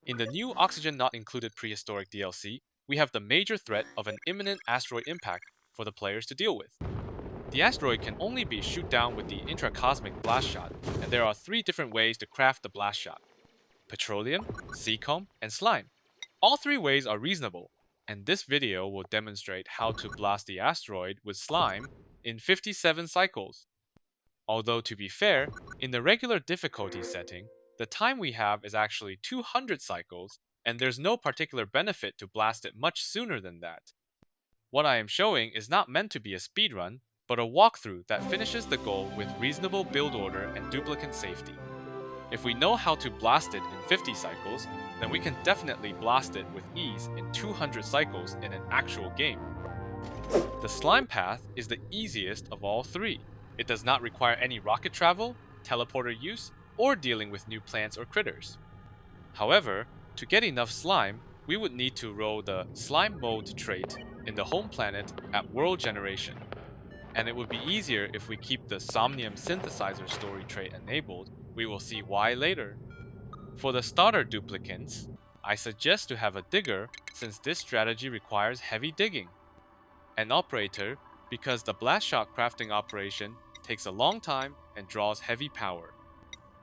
In the new Oxygen Not Included Prehistoric DLC, we have the major threat of an imminent asteroid impact for the players to deal with. The asteroid can only be shoot down with the intracosmic Blastshot, and there are three different ways to craft the Blastshot: petroleum, seacomb, and slime. All three ways are reasonable, and this video will demonstrate how to blast the asteroid with slime in 57 cycles. Although to be fair, in the regular difficulty setting, the time we have is actually 200 cycles, and there's no particular benefit to blast it much sooner than that. What I am showing is not meant to be a speedrun, but a walkthrough that finishes the goal with reasonable build order and duplicant safety. If we know how to blast it in 50 cycles, then we can definitely blast it with ease in 200 cycles in an actual game. The slime path is the easiest of all three. It does not require any rocket travel, teleporter use, or dealing with new plants or critters. However, to get enough slime, we would need to roll the slime mode trait in the home planet at world generation. And it would be easier if we keep the Somnium synthesizer story trait enabled. We will see why later. For the starter duplicants, I suggest to have a digger since this strategy requires heavy digging. An operator because the Blastshot crafting operation takes a long time and draws heavy power.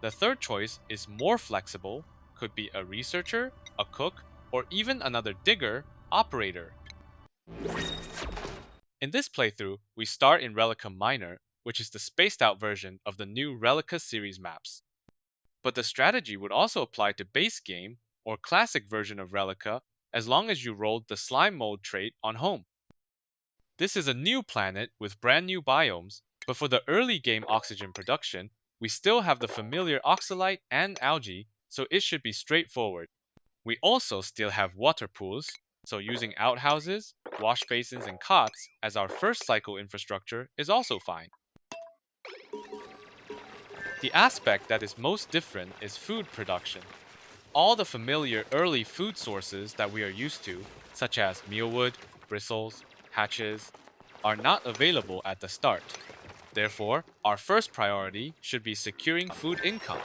The third choice is more flexible, could be a researcher, a cook, or even another digger operator. In this playthrough, we start in Relica Minor, which is the spaced out version of the new Relica series maps. But the strategy would also apply to base game or classic version of Relica as long as you rolled the slime mode trait on home. This is a new planet with brand new biomes, but for the early game oxygen production, we still have the familiar oxalite and algae, so it should be straightforward. We also still have water pools, so using outhouses, wash basins, and cots as our first cycle infrastructure is also fine. The aspect that is most different is food production. All the familiar early food sources that we are used to, such as mealwood, bristles, hatches, are not available at the start. Therefore, our first priority should be securing food income.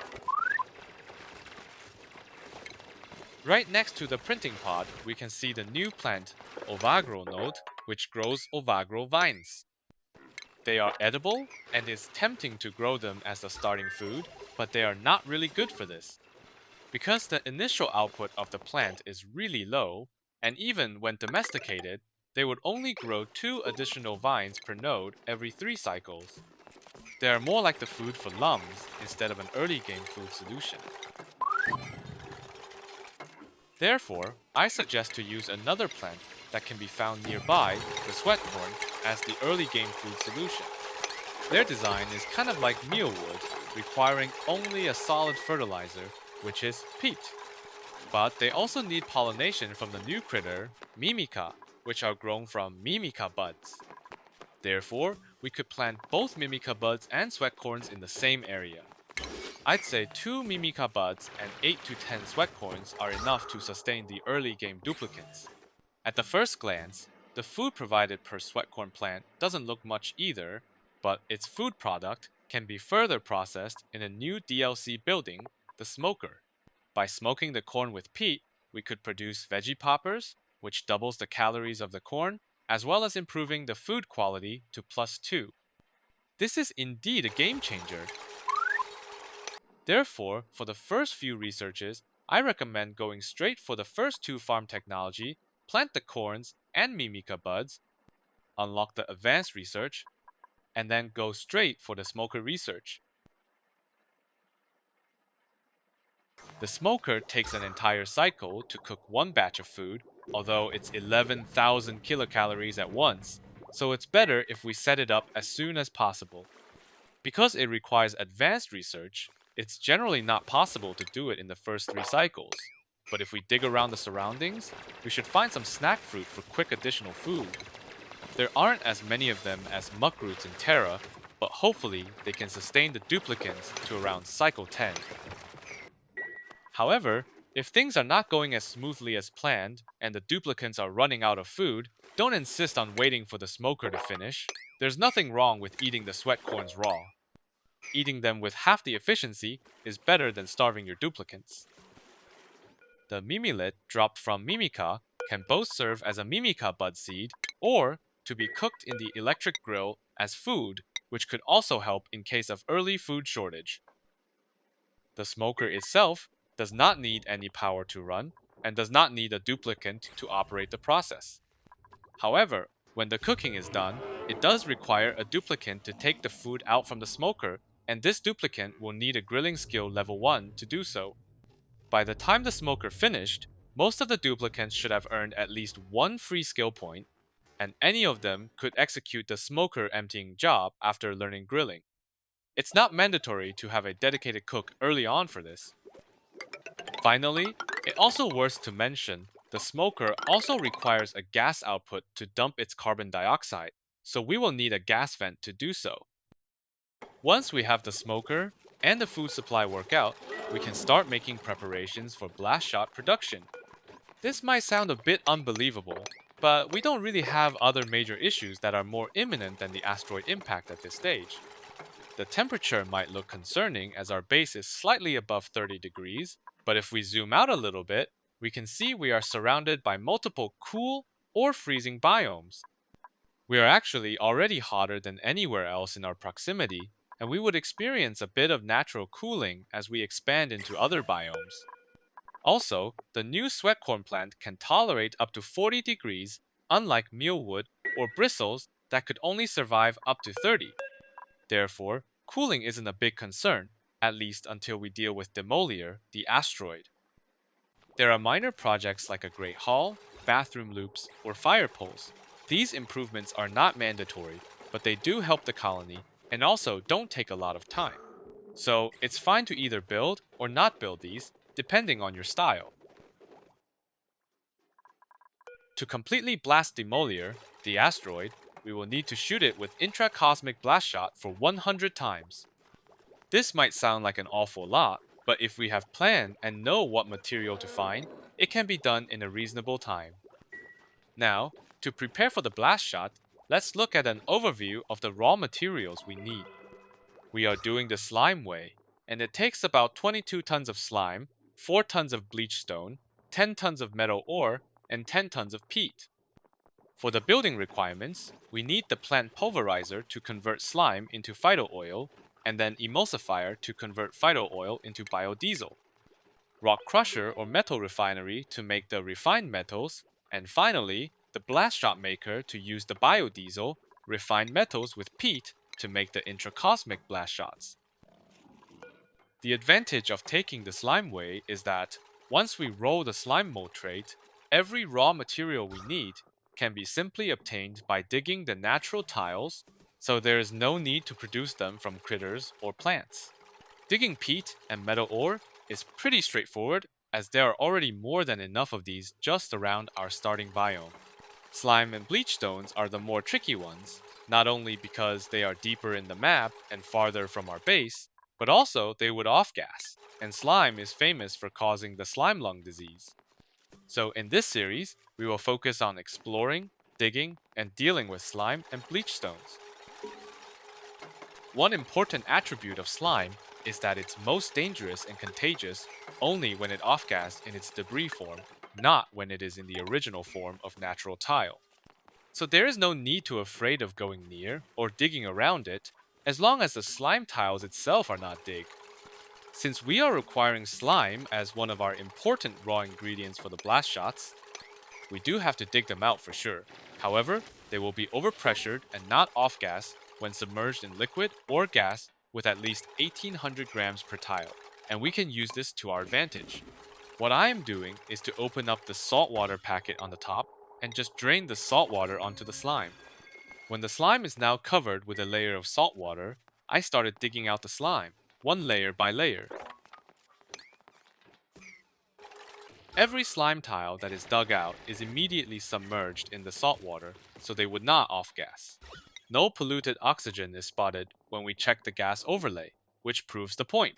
Right next to the printing pod, we can see the new plant, Ovagro node, which grows Ovagro vines. They are edible, and it's tempting to grow them as a starting food, but they are not really good for this. Because the initial output of the plant is really low, and even when domesticated, they would only grow 2 additional vines per node every 3 cycles. They are more like the food for lums instead of an early game food solution. Therefore, I suggest to use another plant that can be found nearby, the Sweatcorn, as the early game food solution. Their design is kind of like mealwood, requiring only a solid fertilizer, which is peat. But they also need pollination from the new critter, Mimica, which are grown from Mimica buds. Therefore, we could plant both Mimica buds and Sweatcorns in the same area. I'd say 2 Mimica buds and 8 to 10 Sweatcorns are enough to sustain the early game duplicants. At the first glance, the food provided per Sweatcorn plant doesn't look much either, but its food product can be further processed in a new DLC building, the Smoker. By smoking the corn with peat, we could produce veggie poppers, which doubles the calories of the corn, as well as improving the food quality to +2. This is indeed a game changer. Therefore, for the first few researches, I recommend going straight for the first 2 farm technology, plant the corns and Mimica buds, unlock the advanced research, and then go straight for the smoker research. The smoker takes an entire cycle to cook one batch of food, although it's 11,000 kilocalories at once, so it's better if we set it up as soon as possible. Because it requires advanced research, it's generally not possible to do it in the first 3 cycles. But if we dig around the surroundings, we should find some snack fruit for quick additional food. There aren't as many of them as muckroots in Terra, but hopefully they can sustain the duplicants to around cycle 10. However, if things are not going as smoothly as planned, and the duplicants are running out of food, don't insist on waiting for the smoker to finish. There's nothing wrong with eating the Sweatcorns raw. Eating them with half the efficiency is better than starving your duplicants. The mimilet dropped from mimica can both serve as a mimica bud seed or to be cooked in the electric grill as food, which could also help in case of early food shortage. The smoker itself does not need any power to run and does not need a duplicant to operate the process. However, when the cooking is done, it does require a duplicant to take the food out from the smoker, and this duplicant will need a grilling skill level 1 to do so. By the time the smoker finished, most of the duplicants should have earned at least one free skill point, and any of them could execute the smoker emptying job after learning grilling. It's not mandatory to have a dedicated cook early on for this. Finally, it also worth to mention the smoker also requires a gas output to dump its carbon dioxide, so we will need a gas vent to do so. Once we have the smoker and the food supply work out, we can start making preparations for Blastshot production. This might sound a bit unbelievable, but we don't really have other major issues that are more imminent than the asteroid impact at this stage. The temperature might look concerning as our base is slightly above 30 degrees, but if we zoom out a little bit, we can see we are surrounded by multiple cool or freezing biomes. We are actually already hotter than anywhere else in our proximity, and we would experience a bit of natural cooling as we expand into other biomes. Also, the new Sweatcorn plant can tolerate up to 40 degrees, unlike mealwood or bristles that could only survive up to 30. Therefore, cooling isn't a big concern, at least until we deal with Demolior, the asteroid. There are minor projects like a great hall, bathroom loops, or fire poles. These improvements are not mandatory, but they do help the colony and also don't take a lot of time. So it's fine to either build or not build these, depending on your style. To completely blast Demolior, the asteroid, we will need to shoot it with intracosmic blastshot for 100 times. This might sound like an awful lot, but if we have planned and know what material to find, it can be done in a reasonable time. Now, to prepare for the blast shot, let's look at an overview of the raw materials we need. We are doing the slime way, and it takes about 22 tons of slime, 4 tons of bleach stone, 10 tons of metal ore, and 10 tons of peat. For the building requirements, we need the plant pulverizer to convert slime into phyto oil, and then emulsifier to convert phyto oil into biodiesel, rock crusher or metal refinery to make the refined metals, and finally, the blast shot maker to use the biodiesel, refined metals with peat to make the intracosmic blast shots. The advantage of taking the slime way is that once we roll the slime mold trait, every raw material we need can be simply obtained by digging the natural tiles, so there is no need to produce them from critters or plants. Digging peat and metal ore is pretty straightforward as there are already more than enough of these just around our starting biome. Slime and bleach stones are the more tricky ones, not only because they are deeper in the map and farther from our base, but also they would off-gas, and slime is famous for causing the slime lung disease. So in this series, we will focus on exploring, digging, and dealing with slime and bleach stones. One important attribute of slime is that it's most dangerous and contagious only when it off-gas in its debris form, not when it is in the original form of natural tile. So there is no need to afraid of going near or digging around it, as long as the slime tiles itself are not dig. Since we are requiring slime as one of our important raw ingredients for the blast shots, we do have to dig them out for sure. However, they will be overpressured and not off-gas when submerged in liquid or gas with at least 1800 grams per tile, and we can use this to our advantage. What I am doing is to open up the saltwater packet on the top and just drain the salt water onto the slime. When the slime is now covered with a layer of salt water, I started digging out the slime, one layer by layer. Every slime tile that is dug out is immediately submerged in the salt water, so they would not off-gas. No polluted oxygen is spotted when we check the gas overlay, which proves the point.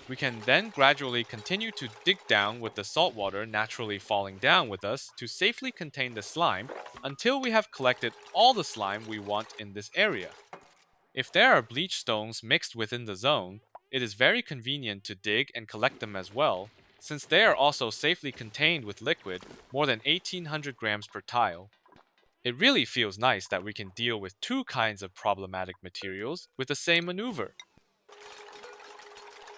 We can then gradually continue to dig down with the salt water naturally falling down with us to safely contain the slime until we have collected all the slime we want in this area. If there are bleach stones mixed within the zone, it is very convenient to dig and collect them as well, since they are also safely contained with liquid more than 1800 grams per tile. It really feels nice that we can deal with two kinds of problematic materials with the same maneuver.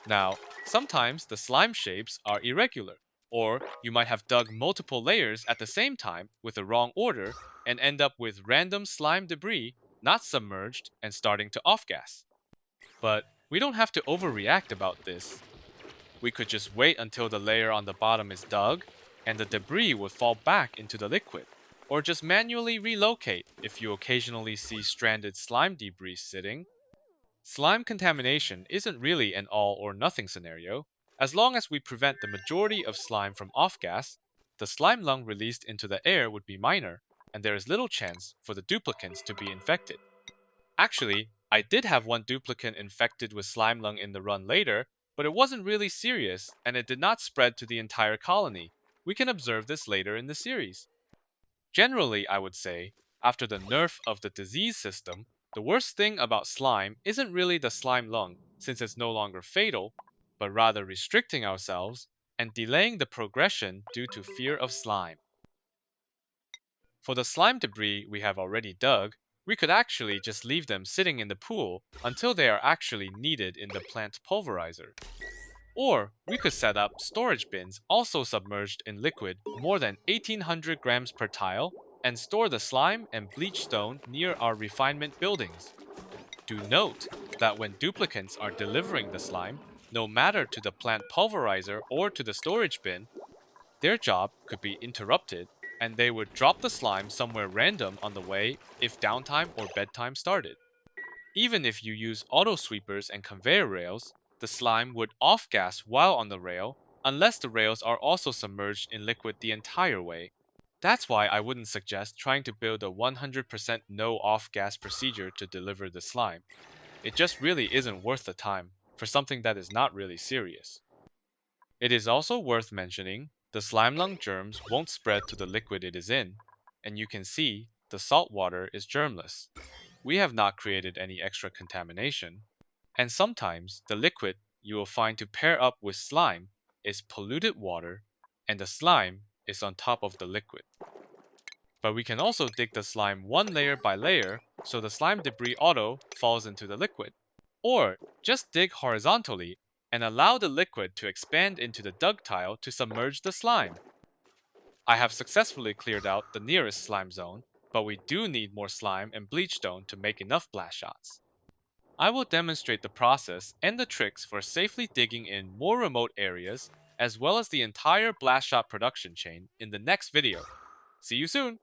Now, sometimes the slime shapes are irregular, or you might have dug multiple layers at the same time with the wrong order and end up with random slime debris not submerged and starting to off-gas. But we don't have to overreact about this. We could just wait until the layer on the bottom is dug and the debris would fall back into the liquid, or just manually relocate if you occasionally see stranded slime debris sitting. Slime contamination isn't really an all or nothing scenario. As long as we prevent the majority of slime from off-gas, the slime lung released into the air would be minor, and there is little chance for the duplicants to be infected. Actually, I did have one duplicant infected with slime lung in the run later, but it wasn't really serious, and it did not spread to the entire colony. We can observe this later in the series. Generally, I would say, after the nerf of the disease system, the worst thing about slime isn't really the slime lung, since it's no longer fatal, but rather restricting ourselves and delaying the progression due to fear of slime. For the slime debris we have already dug, we could actually just leave them sitting in the pool until they are actually needed in the plant pulverizer. Or we could set up storage bins also submerged in liquid more than 1800 grams per tile and store the slime and bleach stone near our refinement buildings. Do note that when duplicants are delivering the slime, no matter to the plant pulverizer or to the storage bin, their job could be interrupted and they would drop the slime somewhere random on the way if downtime or bedtime started. Even if you use auto sweepers and conveyor rails, the slime would off-gas while on the rail unless the rails are also submerged in liquid the entire way. That's why I wouldn't suggest trying to build a 100% no off-gas procedure to deliver the slime. It just really isn't worth the time for something that is not really serious. It is also worth mentioning the slime lung germs won't spread to the liquid it is in, and you can see the salt water is germless. We have not created any extra contamination, and sometimes the liquid you will find to pair up with slime is polluted water, and the slime is on top of the liquid. But we can also dig the slime one layer by layer so the slime debris auto falls into the liquid. Or just dig horizontally and allow the liquid to expand into the dug tile to submerge the slime. I have successfully cleared out the nearest slime zone, but we do need more slime and bleach stone to make enough blast shots. I will demonstrate the process and the tricks for safely digging in more remote areas, as well as the entire blast shot production chain in the next video. See you soon!